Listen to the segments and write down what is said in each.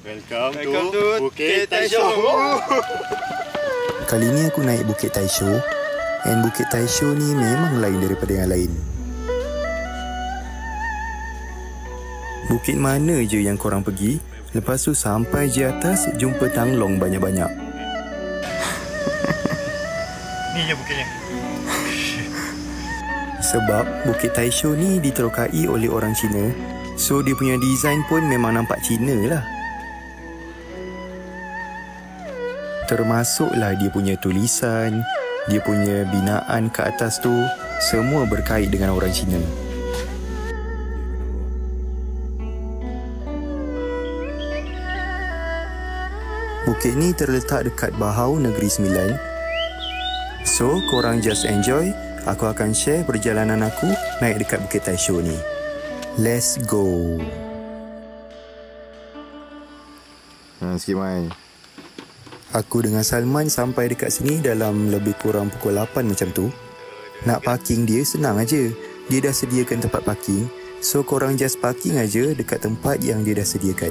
Welcome to Bukit Taisho. Kali ni aku naik Bukit Taisho. And Bukit Taisho ni memang lain daripada yang lain. Bukit mana je yang korang pergi, lepas tu sampai je atas jumpa tanglong banyak-banyak. Ni je bukitnya. Sebab Bukit Taisho ni diterokai oleh orang Cina, so dia punya design pun memang nampak Cina lah. Termasuklah dia punya tulisan, dia punya binaan kat atas tu, semua berkait dengan orang Cina. Bukit ni terletak dekat Bahau Negeri Sembilan. So, korang just enjoy. Aku akan share perjalanan aku naik dekat Bukit Taisho ni. Let's go. Sikit Mai. Aku dengan Salman sampai dekat sini dalam lebih kurang pukul 8 macam tu. Nak parking dia senang aja. Dia dah sediakan tempat parking. So korang just parking aja dekat tempat yang dia dah sediakan.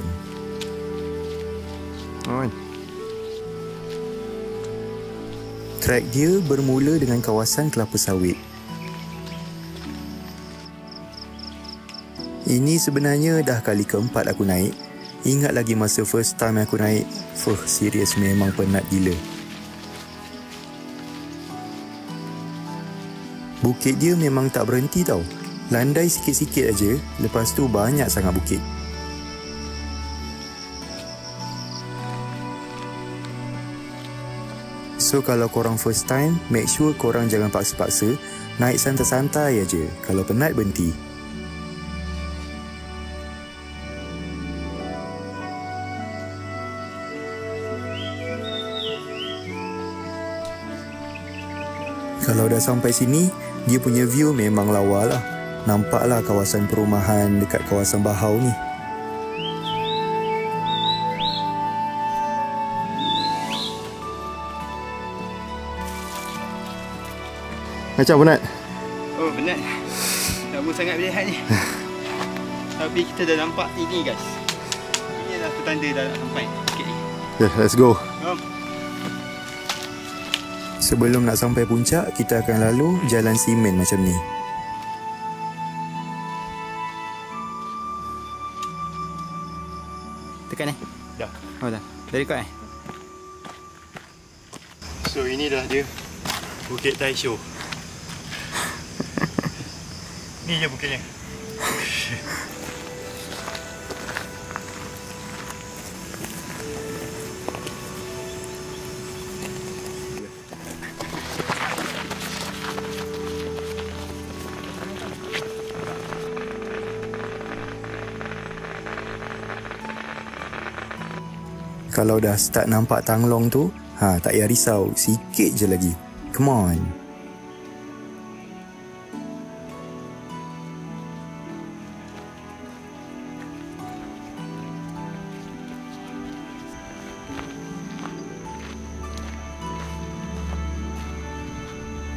Trek dia bermula dengan kawasan kelapa sawit. Ini sebenarnya dah kali keempat aku naik. Ingat lagi masa first time aku naik. Serius memang penat gila. Bukit dia memang tak berhenti tau. Landai sikit-sikit aja, lepas tu banyak sangat bukit. So kalau korang first time, make sure korang jangan paksa-paksa. Naik santai-santai aja. Kalau penat berhenti. Kalau dah sampai sini, dia punya view memang lawa lah. Nampaklah kawasan perumahan dekat kawasan Bahau ni. Macam penat? Oh, penat. Lama sangat berlihat ni. Tapi kita dah nampak ini guys. Ini adalah petanda dah nak sampai bukit ni. Okay, let's go. Sebelum nak sampai puncak, kita akan lalu jalan simen macam ni. Tekan Dah. Oh dah. Dah record So ini dah dia Bukit Taisho. Ni je bukitnya. Kalau dah start nampak tanglong tu, tak payah risau. Sikit je lagi. Come on.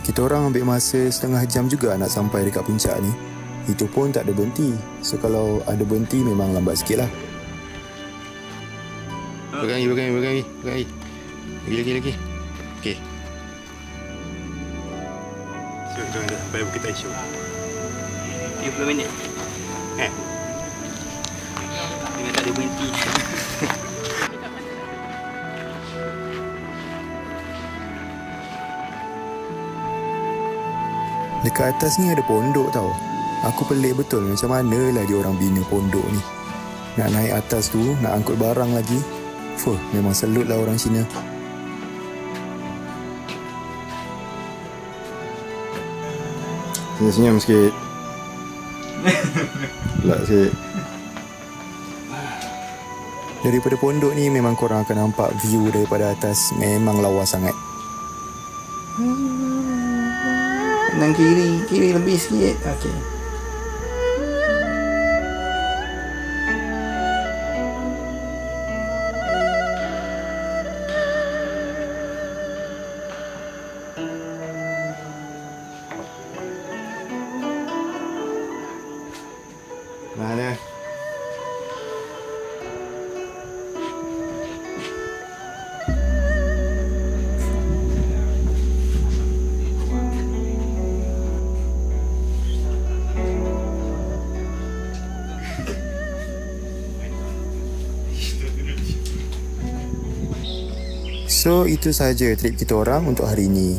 Kita orang ambil masa setengah jam juga nak sampai dekat puncak ni. Itu pun tak ada berhenti. So kalau ada berhenti memang lambat sikit lah. Pegang lagi. Lagi. Okay. So kita dah sampai Bukit Taisho. 30 minit. Dengan tak ada berhenti. Dekat atas ni ada pondok tau. Aku pelik betul macam mana lah dia orang bina pondok ni. Nak naik atas tu, nak angkut barang lagi. Memang selut lah orang Cina. Senyum sikit. Gelak sikit. Daripada pondok ni memang korang akan nampak view daripada atas. Memang lawa sangat. Kanan kiri lebih sikit. Okey. Nah dia. So itu sahaja trip kita orang untuk hari ini.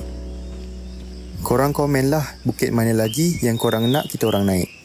Korang komen lah bukit mana lagi yang korang nak kita orang naik.